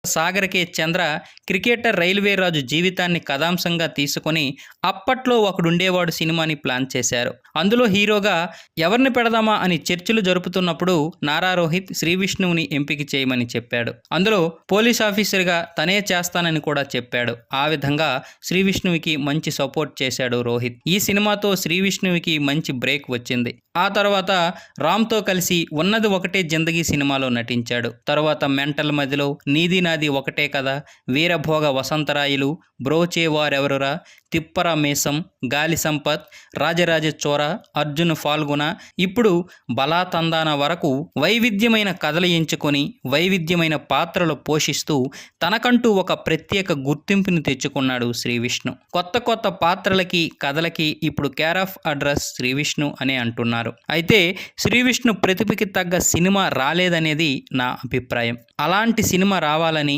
Sagar K చంద్ర cricketer railway రాజు జీవితాన్ని కథాంశంగా తీసుకొని అప్పట్లో ఒకడుండేవాడు సినిమాని ప్లాన్ చేశారు. అందులో హీరోగా ఎవరిని పెడదామా అని చర్చలు జరుపుతున్నప్పుడు నారా రోహిత్ శ్రీ విష్ణువుని ఎంపిక చేయమని చెప్పాడు. అందులో పోలీస్ ఆఫీసర్గా తనే చేస్తానని కూడా చెప్పాడు. ఆ విధంగా శ్రీ విష్ణువుకి మంచి సపోర్ట్ చేశాడు రోహిత్. ఈ సినిమాతో శ్రీ విష్ణువుకి మంచి బ్రేక్ వచ్చింది. ఆ తర్వాత రామ్తో కలిసి ఉన్నది ఒకటే జిందగీ సినిమాలో నటించాడు. తర్వాత మెంటల్ మదిలో, నీది నాది ఒకటే కదా, వీరభోగ వసంతరాయలు, బ్రోచే వారెవరురా, తిప్పర మీసం, గాలి సంపత్, రాజరాజ చోర, అర్జున్ ఫాల్గుణ, ఇప్పుడు బలాతందాన వరకు వైవిధ్యమైన కథలు ఎంచుకొని వైవిధ్యమైన పాత్రలు పోషిస్తూ తనకంటూ ఒక ప్రత్యేక గుర్తింపుని తెచ్చుకున్నాడు శ్రీ విష్ణు. కొత్త కొత్త పాత్రలకి కథలకి ఇప్పుడు care of address Shri Vishnu అనే అంటున్నారు. అయితే శ్రీ విష్ణు ప్రతిభకి తగ్గ సినిమా రాలేదనేది నా అభిప్రాయం. అలాంటి సినిమా రావాలని